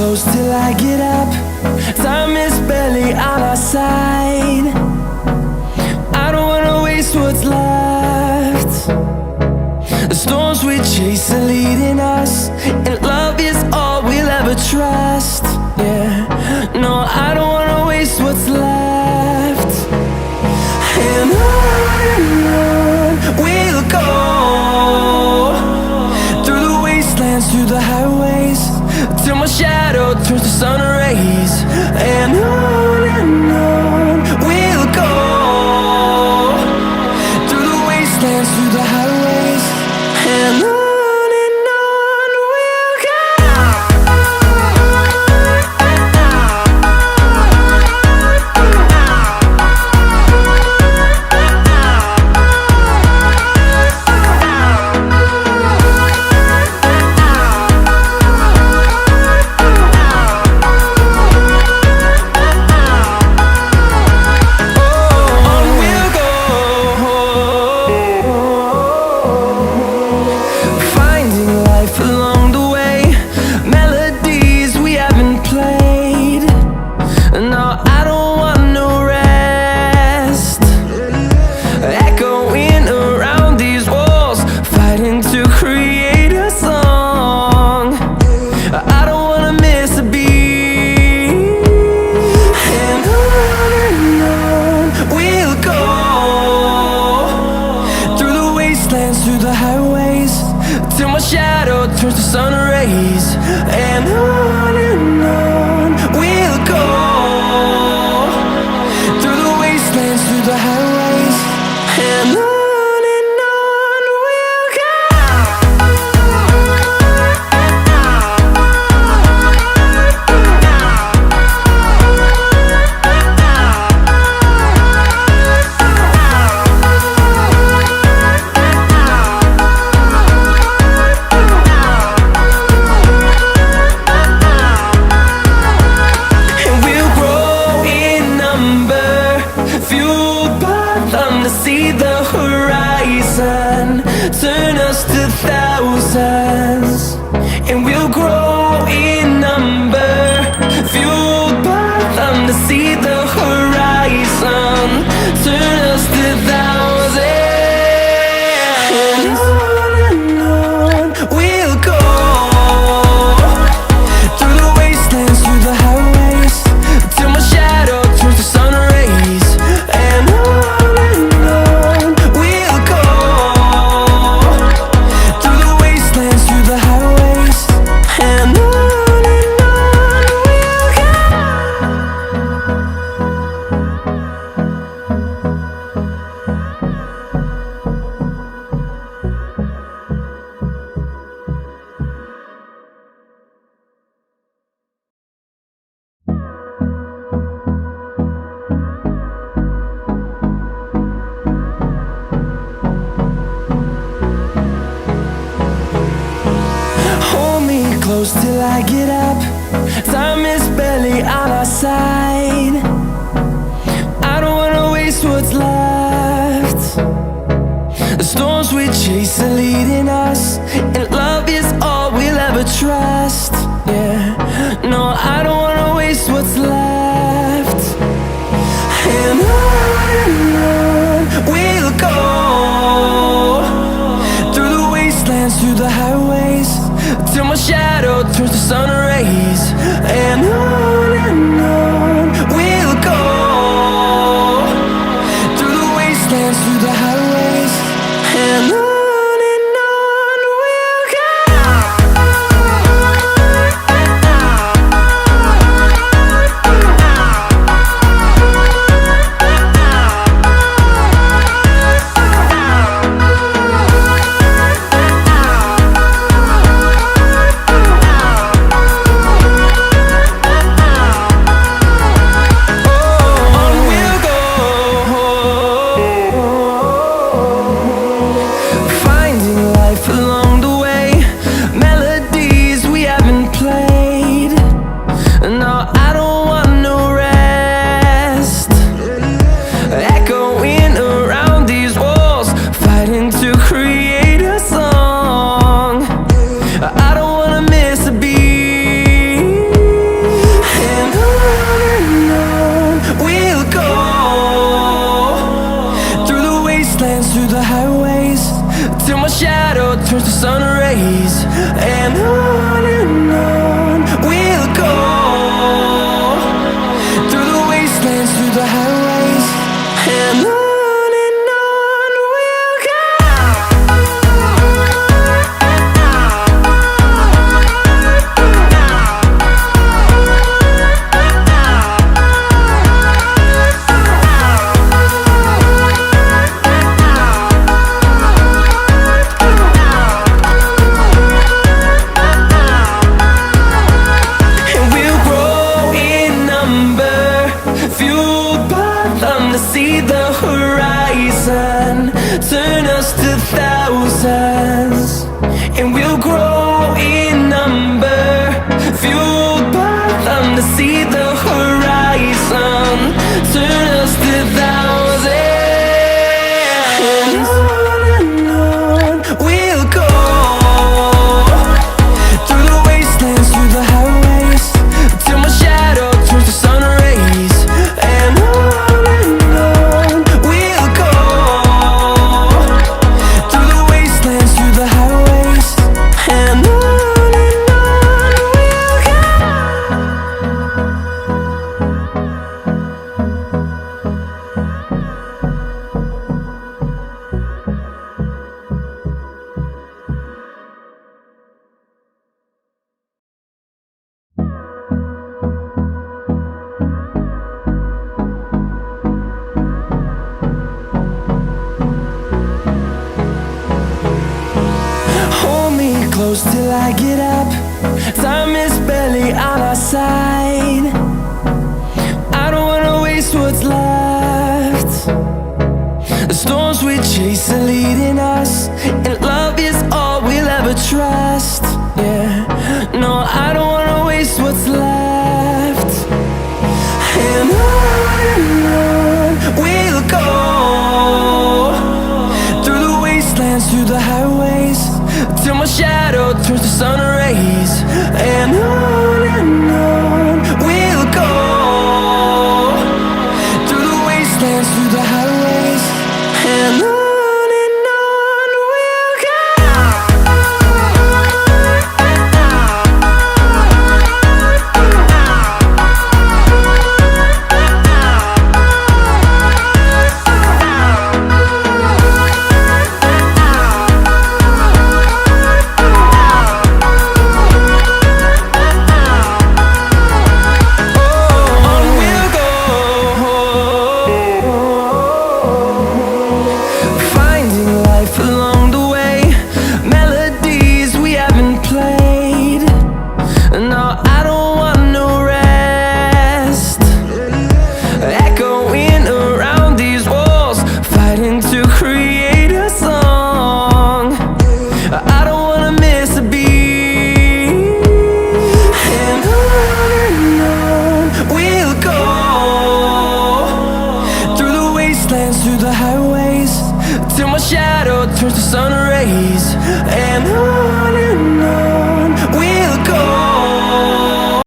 close till I get up. Time is barely on our side. I don't wanna waste what's left. The storms we chase are leading us, and love is all we'll ever trust. Yeah, no, I don't wanna waste what's left. And on we'll go, through the wastelands, through the highways, till my shadow turns to sun rays. And on we'll go, through the wastelands, through the highways, and on we'll go. Through the highways, till my shadow turns to sun rays. And on we'll go, through the wastelands, through the highways, and on we'll go. See the horizon turn us to thousands, and we'll grow in number, fueled by them. To see the horizon turn us to thousands, and on we'll go, through the wastelands, through the highways, till my shadow turns to sun rays. And close till I get up. Time is barely on our side. I don't wanna waste what's left. The storms we chase are leading us, and love is all we'll ever trust. Yeah, no, I don't wanna waste what's left. And on we'll go, through the wastelands, through the highways, till my shadow turns to sun rays. And on we'll go, through the wastelands, through the highways, and on. We'll go. sun rays. And on we'll go, through the wastelands, through the highways. And on we'll go. See the horizon turn us to thousands, and we'll grow in number, fueled by them. To see the horizon turn us to thousands, and on we'll go, through the wastelands, through the highways, till my shadow turns to sun rays. And close till I get up. Time is barely on our side. I don't wanna waste what's left. The storms we chase are leading us, and love is all we'll ever trust. Yeah, no, I don't wanna waste what's left. And on we'll go, through the wastelands, through the highways, till my shadow turns to sun